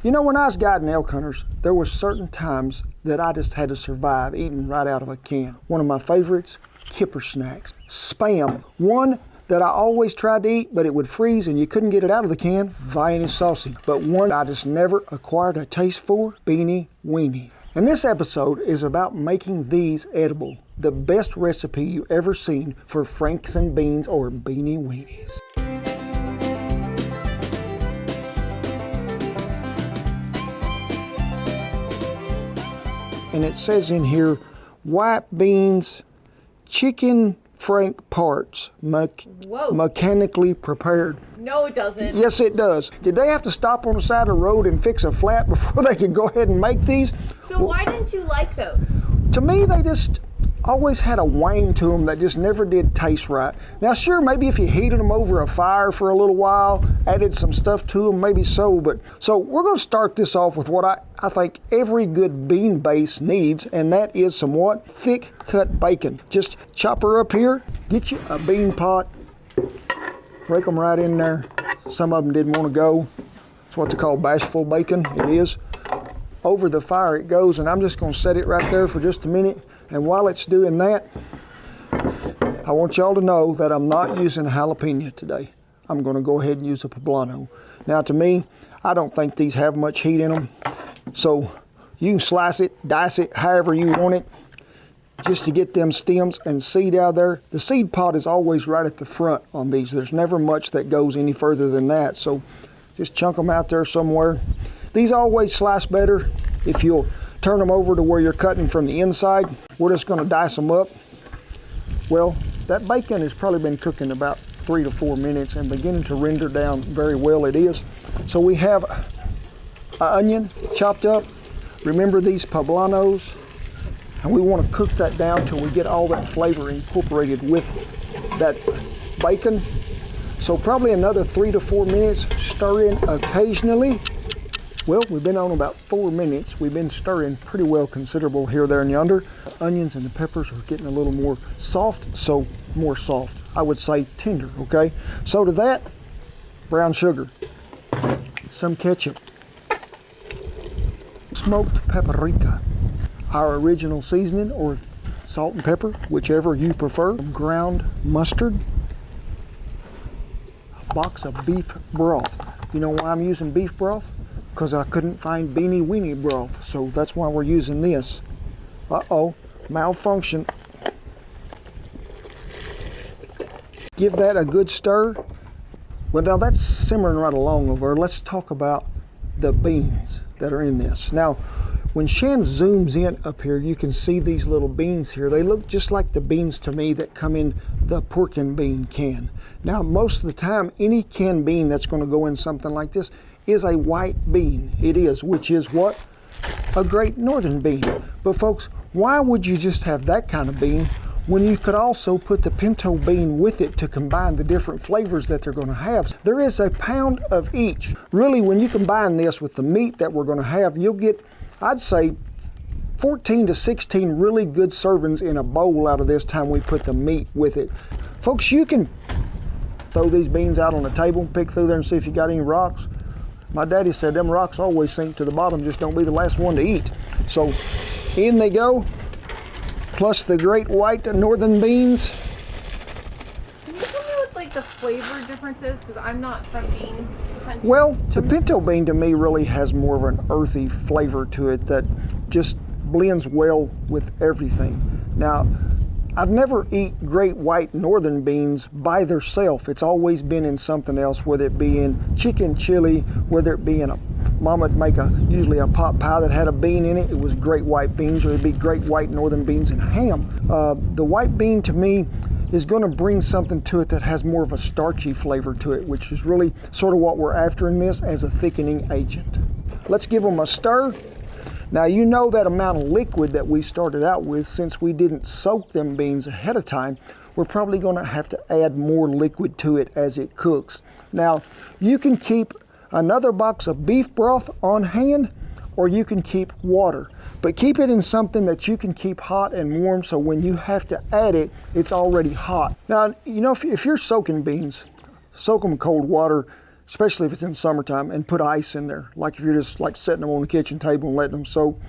You know, when I was guiding elk hunters, there were certain times that I just had to survive eating right out of a can. One of my favorites, kipper snacks. Spam. One that I always tried to eat, but it would freeze and you couldn't get it out of the can, Vienna sausage. But one I just never acquired a taste for, beanie weenies. And this episode is about making these edible. The best recipe you ever seen for franks and beans or beanie weenies. And it says in here, white beans, chicken frank parts, mechanically prepared. No, it doesn't. Yes, it does. Did they have to stop on the side of the road and fix a flat before they could go ahead and make these? So why didn't you like those? To me, they just always had a wang to them that just never did taste right. Now, sure, maybe if you heated them over a fire for a little while, added some stuff to them, maybe so. But so we're going to start this off with what I think every good bean base needs, and that is some what? Thick cut bacon. Just chop her up here, get you a bean pot, break them right in there. Some of them didn't want to go. It's what they call bashful bacon. It is. Over the fire it goes, and I'm just going to set it right there for just a minute. And while it's doing that, I want y'all to know that I'm not using a jalapeno today. I'm going to go ahead and use a poblano. Now, to me, I don't think these have much heat in them. So you can slice it, dice it, however you want it, just to get them stems and seed out there. The seed pod is always right at the front on these. There's never much that goes any further than that. So just chunk them out there somewhere. These always slice better if you'll turn them over to where you're cutting from the inside. We're just going to dice them up. Well, that bacon has probably been cooking about 3 to 4 minutes and beginning to render down very well. It is. So we have an onion chopped up. Remember these poblanos, and we want to cook that down till we get all that flavor incorporated with that bacon. So probably another 3 to 4 minutes, stir in occasionally. Well, we've been on about 4 minutes. We've been stirring pretty well considerable here, there, and yonder. The onions and the peppers are getting a little more soft, so more soft. I would say tender, okay? So to that, brown sugar, some ketchup, smoked paprika, our original seasoning, or salt and pepper, whichever you prefer, ground mustard, a box of beef broth. You know why I'm using beef broth? Because I couldn't find beanie weenie broth, so that's why we're using this. Uh-oh, malfunction. Give that a good stir. Well, now that's simmering right along over. Let's talk about the beans that are in this. Now, when Shan zooms in up here, you can see these little beans here. They look just like the beans to me that come in the pork and bean can. Now, most of the time, any canned bean that's going to go in something like this is a white bean. It is, which is what? A great northern bean. But folks, why would you just have that kind of bean when you could also put the pinto bean with it to combine the different flavors that they're going to have? There is a pound of each. Really, when you combine this with the meat that we're going to have, you'll get, I'd say, 14 to 16 really good servings in a bowl out of this time we put the meat with it. Folks, you can throw these beans out on the table, pick through there and see if you got any rocks. My daddy said them rocks always sink to the bottom, just don't be the last one to eat. So in they go, plus the great white northern beans. Can you tell me what like the flavor difference is? Because I'm not from bean country. Well, the pinto bean to me really has more of an earthy flavor to it that just blends well with everything. Now, I've never eat great white northern beans by themselves. It's always been in something else, whether it be in chicken chili, whether it be in a, Mama would make usually a pot pie that had a bean in it. It was great white beans, or it'd be great white northern beans and ham. The white bean to me is going to bring something to it that has more of a starchy flavor to it, which is really sort of what we're after in this as a thickening agent. Let's give them a stir. Now, you know that amount of liquid that we started out with, since we didn't soak them beans ahead of time, we're probably going to have to add more liquid to it as it cooks. Now, you can keep another box of beef broth on hand, or you can keep water. But keep it in something that you can keep hot and warm, so when you have to add it, it's already hot. Now, you know, if you're soaking beans, soak them in cold water, especially if it's in summertime, and put ice in there, like if you're just like setting them on the kitchen table and letting them soak.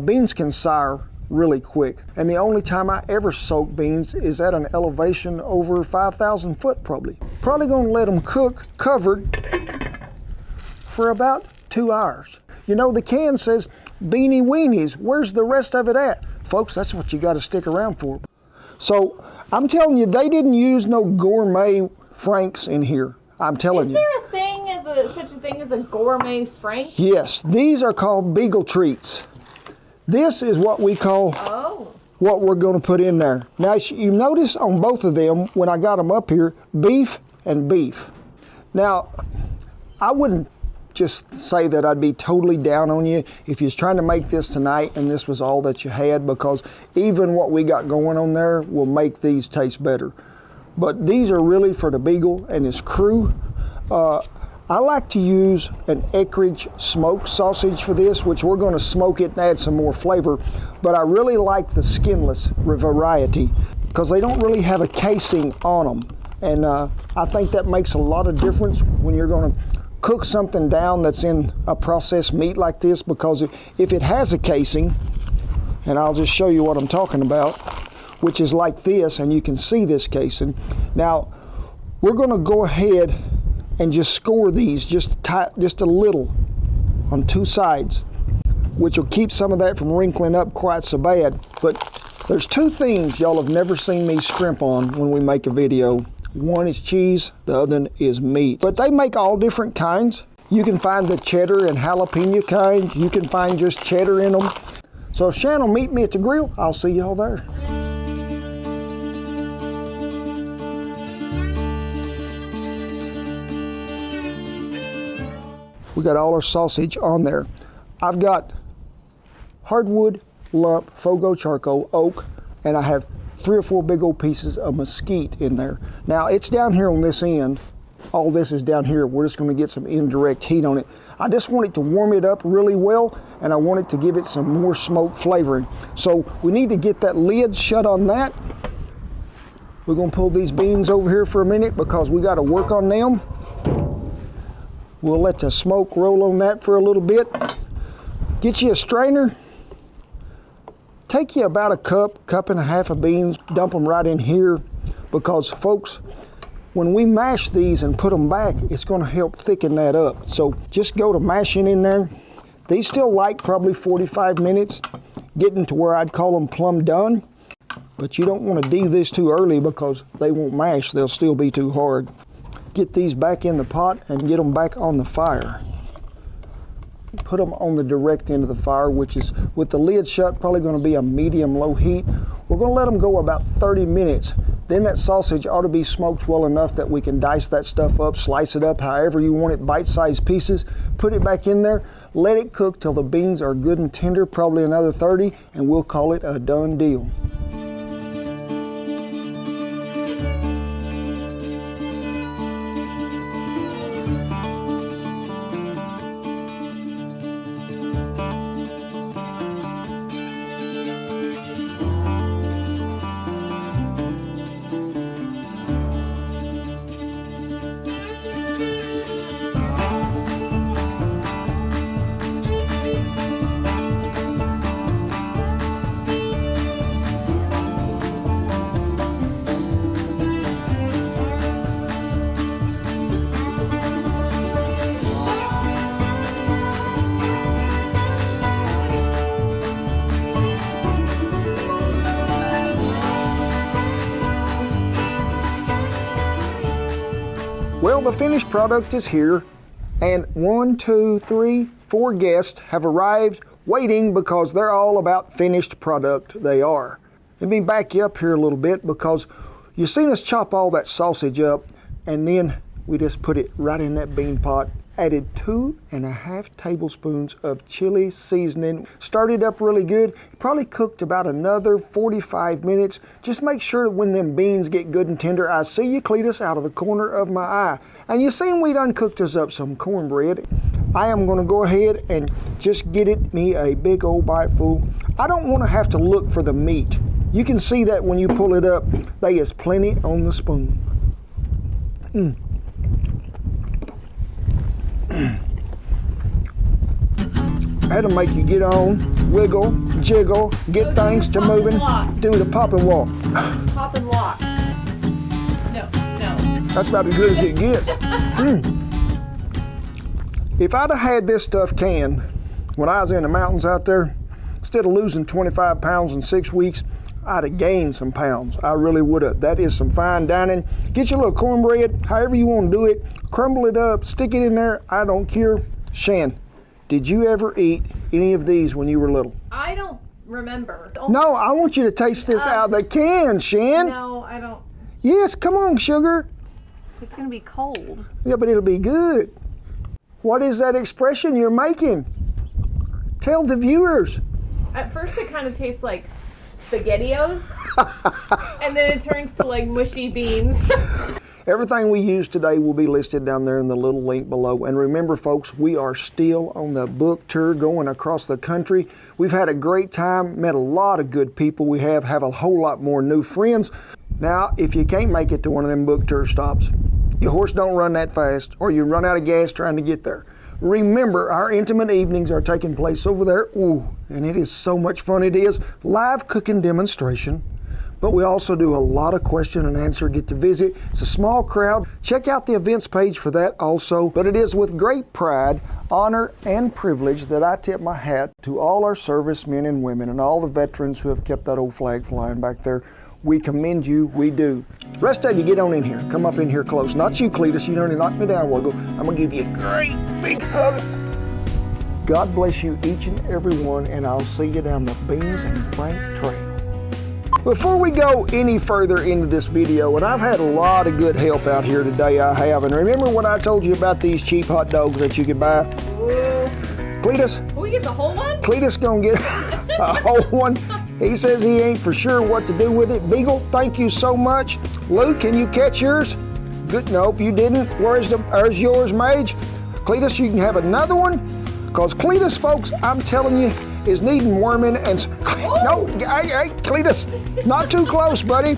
Beans can sour really quick, and the only time I ever soak beans is at an elevation over 5,000 foot probably. Probably gonna let them cook covered for about 2 hours. You know, the can says beanie weenies. Where's the rest of it at? Folks, that's what you gotta stick around for. So I'm telling you, they didn't use no gourmet Franks in here. I'm telling you. Is there a thing as such a thing as a gourmet Frank? Yes, these are called beagle treats. This is what we call what we're going to put in there. Now you notice on both of them when I got them up here, beef and beef. Now I wouldn't just say that I'd be totally down on you if you was trying to make this tonight and this was all that you had, because even what we got going on there will make these taste better. But these are really for the beagle and his crew. I like to use an acreage smoked sausage for this, which we're going to smoke it and add some more flavor. But I really like the skinless variety because they don't really have a casing on them. And I think that makes a lot of difference when you're going to cook something down that's in a processed meat like this, because if it has a casing, and I'll just show you what I'm talking about, which is like this, and you can see this casing. Now, we're going to go ahead and just score these just a little on 2 sides, which will keep some of that from wrinkling up quite so bad. But there's 2 things y'all have never seen me scrimp on when we make a video. One is cheese, the other is meat. But they make all different kinds. You can find the cheddar and jalapeno kind. You can find just cheddar in them. So if Shan will meet me at the grill, I'll see y'all there. We got all our sausage on there. I've got hardwood lump Fogo charcoal oak, and I have 3 or 4 big old pieces of mesquite in there. Now it's down here on this end. All this is down here. We're just going to get some indirect heat on it. I just want it to warm it up really well, and I want it to give it some more smoke flavoring. So we need to get that lid shut on that. We're going to pull these beans over here for a minute because we got to work on them. We'll let the smoke roll on that for a little bit. Get you a strainer. Take you about a cup and a half of beans, dump them right in here, because folks, when we mash these and put them back, it's going to help thicken that up. So just go to mashing in there. These still like probably 45 minutes, getting to where I'd call them plumb done. But you don't want to do this too early because they won't mash, they'll still be too hard. Get these back in the pot and get them back on the fire. Put them on the direct end of the fire, which is, with the lid shut, probably going to be a medium-low heat. We're going to let them go about 30 minutes. Then that sausage ought to be smoked well enough that we can dice that stuff up, slice it up however you want it, bite-sized pieces. Put it back in there. Let it cook till the beans are good and tender, probably another 30, and we'll call it a done deal. Well, the finished product is here, and 1, 2, 3, 4 guests have arrived waiting because they're all about finished product. They are. Let me back you up here a little bit, because you've seen us chop all that sausage up, and then we just put it right in that bean pot. Added 2½ tablespoons of chili seasoning. Started up really good. Probably cooked about another 45 minutes. Just make sure that when them beans get good and tender, I see you, Cletus, out of the corner of my eye. And you seen we done cooked us up some cornbread. I am going to go ahead and just get me a big old bite full. I don't want to have to look for the meat. You can see that when you pull it up, there is plenty on the spoon. That'll make you get on, wiggle, jiggle, get things to moving. Do the pop and walk. Pop and lock. No. That's about as good as it gets. If I'd have had this stuff canned when I was in the mountains out there, instead of losing 25 pounds in 6 weeks, I'd have gained some pounds. I really would have. That is some fine dining. Get your little cornbread, however you want to do it, crumble it up, stick it in there. I don't care. Shan, did you ever eat any of these when you were little? I don't remember. No, I want you to taste this out of the can, Shan. No, I don't. Yes, come on, sugar. It's gonna be cold. Yeah, but it'll be good. What is that expression you're making? Tell the viewers. At first it kind of tastes like SpaghettiOs, and then it turns to like mushy beans. Everything we use today will be listed down there in the little link below. And remember, folks, we are still on the book tour going across the country. We've had a great time, met a lot of good people. We have a whole lot more new friends. Now, if you can't make it to one of them book tour stops, your horse don't run that fast, or you run out of gas trying to get there. Remember, our intimate evenings are taking place over there. Ooh, and it is so much fun. It is live cooking demonstration. But we also do a lot of question and answer, get to visit. It's a small crowd. Check out the events page for that also. But it is with great pride, honor, and privilege that I tip my hat to all our servicemen and women and all the veterans who have kept that old flag flying back there. We commend you, we do. Rest of you, get on in here. Come up in here close. Not you, Cletus, you nearly knocked me down a while ago. I'm gonna give you a great big hug. God bless you, each and every one, and I'll see you down the Beans and Frank Trail. Before we go any further into this video, and I've had a lot of good help out here today, I have, and remember when I told you about these cheap hot dogs that you could buy? Cletus? Will we get the whole one? Cletus gonna get a whole one. He says he ain't for sure what to do with it. Beagle, thank you so much. Luke, can you catch yours? Good, nope, you didn't. Where's yours, Mage? Cletus, you can have another one. Cause Cletus, folks, I'm telling you, is needing worming and no, hey, Cletus, not too close, buddy.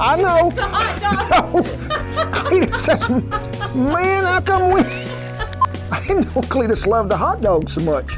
I know. It's a hot dog. No. Cletus says, man, how come we? I didn't know Cletus loved the hot dog so much.